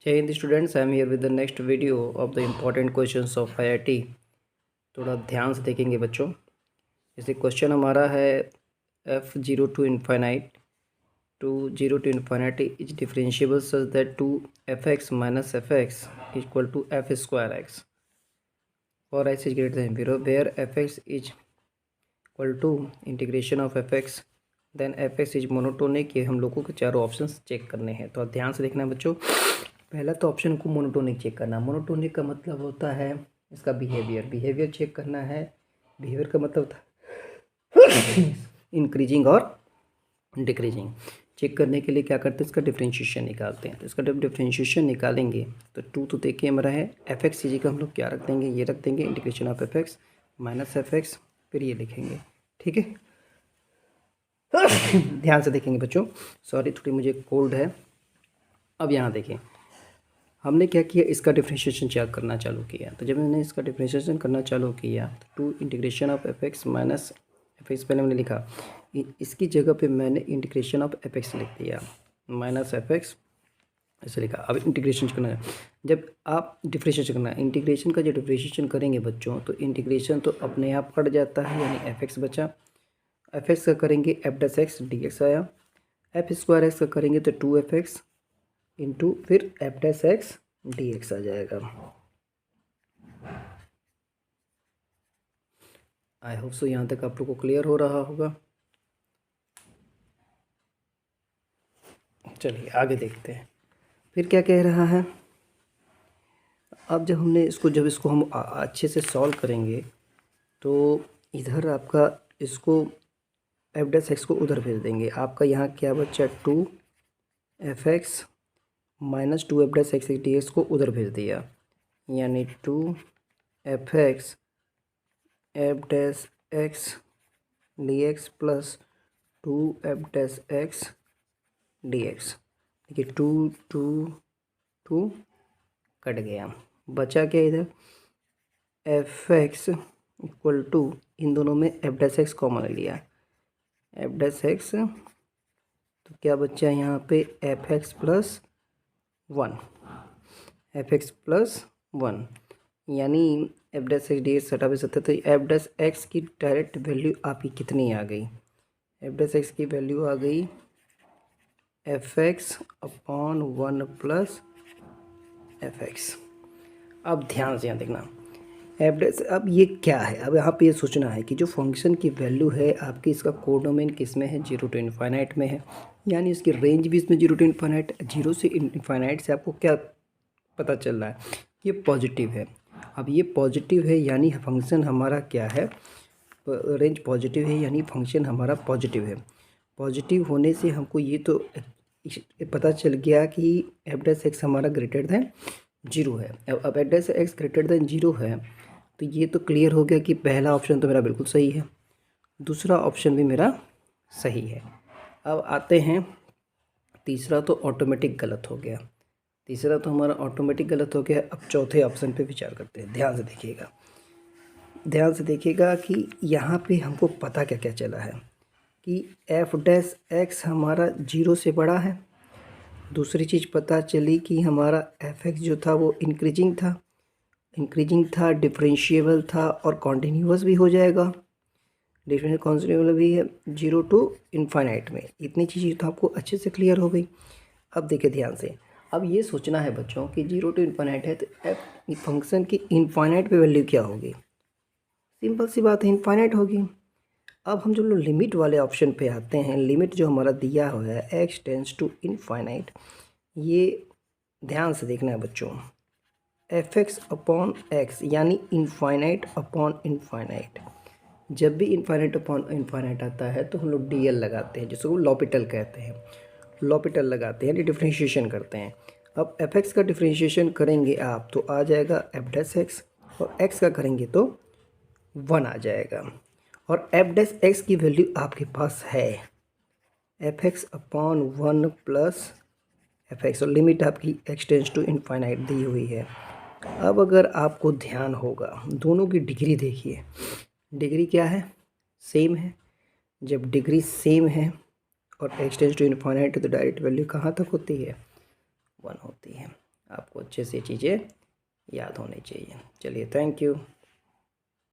जय हिंद students, I am here with the next video of the important questions of IIT. थोड़ा ध्यान से देखेंगे बच्चों। जैसे क्वेश्चन हमारा है F zero to infinite is differentiable such that two F x minus F x equal to F square X और X is greater than zero where F X is equal to integration of F X then F X is monotonic. ये हम लोगों को चारों options check करने हैं, तो ध्यान से देखना है बच्चों। पहला तो ऑप्शन को मोनोटोनिक चेक करना। मोनोटोनिक का मतलब होता है इसका बिहेवियर चेक करना है। बिहेवियर का मतलब इंक्रीजिंग और डिक्रीजिंग। चेक करने के लिए क्या करते हैं, इसका डिफ्रेंशिएशन निकालते हैं। तो इसका जब डिफ्रेंशिएशन निकालेंगे तो टू तो देखिए हमारा है एफ एक्स सी जी का हम लोग क्या रख देंगे, ये रख देंगे integration of F x minus F x, फिर ये लिखेंगे। ठीक है, ध्यान से देखेंगे बच्चों। सॉरी, थोड़ी मुझे कोल्ड है। अब यहाँ देखें, हमने क्या किया, इसका डिफ्रेंशिएशन चेक करना चालू किया। तो जब मैंने इसका डिफ्रेंशिएशन करना चालू किया तो two integration of F x minus F x पहले मैंने लिखा, इसकी जगह पे मैंने इंटीग्रेशन ऑफ एफ एक्स लिख दिया, माइनस एफ एक्स ऐसे लिखा। अब इंटीग्रेशन करना है, जब आप डिफ्रेंशिएशन करना है, इंटीग्रेशन का जो डिफ्रेंशिएशन करेंगे बच्चों तो इंटीग्रेशन तो अपने आप कट जाता है, यानी एफ एक्स बचा। एफ एक्स का करेंगे F dash X D X आया। एफ स्क्वायर एक्स का करेंगे तो टू एफ एक्स इंटू फिर F dash x D X आ जाएगा। आई होप सो यहाँ तक आप लोग को क्लियर हो रहा होगा। चलिए आगे देखते हैं फिर क्या कह रहा है। अब जब इसको हम अच्छे से सॉल्व करेंगे तो इधर आपका इसको एफ डैश एक्स को उधर भेज देंगे। आपका यहाँ क्या बचा, two F x minus two f dash x D x को उधर भेज दिया, यानी two F x f dash x D x plus two f dash x D x. देखिए टू टू टू कट गया, बचा क्या इधर, एफ एक्स इक्वल टू, इन दोनों में एफ डैश एक्स कॉमन लिया, एफ डैश एक्स, तो क्या बचा यहाँ पे f x plus one, f x plus one, यानी F dash x D x हटा भी सकते। तो एफ डैश एक्स की डायरेक्ट वैल्यू आपकी कितनी आ गई, एफ डैश एक्स की वैल्यू आ गई F x upon one plus F x. अब ध्यान से यहाँ देखना, एफ डैश, अब ये क्या है, अब यहाँ पे ये सोचना है कि जो फंक्शन की वैल्यू है आपकी, इसका कोडोमेन किस में है, जीरो टू इन्फाइनाइट में है, यानी इसकी रेंज भी इसमें जीरो टू इन्फाइनाइट। जीरो से इन्फाइनाइट से आपको क्या पता चल रहा है, ये पॉजिटिव है। अब ये पॉजिटिव है यानी फंक्शन हमारा क्या है, रेंज पॉजिटिव है, यानी फंक्शन हमारा पॉजिटिव है। पॉजिटिव होने से हमको ये तो पता चल गया कि एफ डैश एक्स हमारा ग्रेटर दैन जीरो है। अब F dash x greater than zero है तो ये तो क्लियर हो गया कि पहला ऑप्शन तो मेरा बिल्कुल सही है, दूसरा ऑप्शन भी मेरा सही है। अब आते हैं तीसरा, तो ऑटोमेटिक गलत हो गया, तीसरा तो हमारा ऑटोमेटिक गलत हो गया। अब चौथे ऑप्शन पे विचार करते हैं। ध्यान से देखिएगा, ध्यान से देखिएगा कि यहाँ पे हमको पता क्या क्या चला है कि एफ डैश एक्स हमारा जीरो से बड़ा है। दूसरी चीज़ पता चली कि हमारा एफ एक्स जो था वो इंक्रीजिंग था, डिफरेंशिएबल था और कॉन्टीन्यूअस भी हो जाएगा। डिफरेंशियल कॉन्टीन्यूअस भी है जीरो टू इन्फाइनाइट में। इतनी चीज़ें तो आपको अच्छे से क्लियर हो गई। अब देखिए ध्यान से, अब ये सोचना है बच्चों कि जीरो टू इन्फाइनाइट है तो एफ फंक्शन की इन्फाइनाइट पे वैल्यू क्या होगी, सिंपल सी बात है, इन्फाइनाइट होगी। अब हम जो लोग लिमिट वाले ऑप्शन पे आते हैं, लिमिट जो हमारा दिया हुआ है एक्स टेंस टू इनफाइनाइट, ये ध्यान से देखना है बच्चों, एफ एक्स अपॉन एक्स यानी इनफाइनाइट अपॉन इनफाइनाइट। जब भी इनफाइनाइट अपॉन इनफाइनाइट आता है तो हम लोग डी एल लगाते हैं, जिसको लॉपिटल कहते हैं, लॉपिटल लगाते हैं यानी डिफ्रेंशिएशन करते हैं। अब एफ एक्स का डिफ्रेंशिएशन करेंगे आप तो आ जाएगा एफ डैश एक्स, और एक्स का करेंगे तो वन आ जाएगा, और एफ डैश एक्स की वैल्यू आपके पास है F x upon one plus F x, और लिमिट आपकी एक्स टेंस टू इनफाइनाइट दी हुई है। अब अगर आपको ध्यान होगा, दोनों की डिग्री देखिए, डिग्री क्या है, सेम है। जब डिग्री सेम है और एक्स टेंस टू इनफाइनाइट तो डायरेक्ट वैल्यू कहाँ तक होती है, वन होती है। आपको अच्छे से चीज़ें याद होनी चाहिए। चलिए, थैंक यू।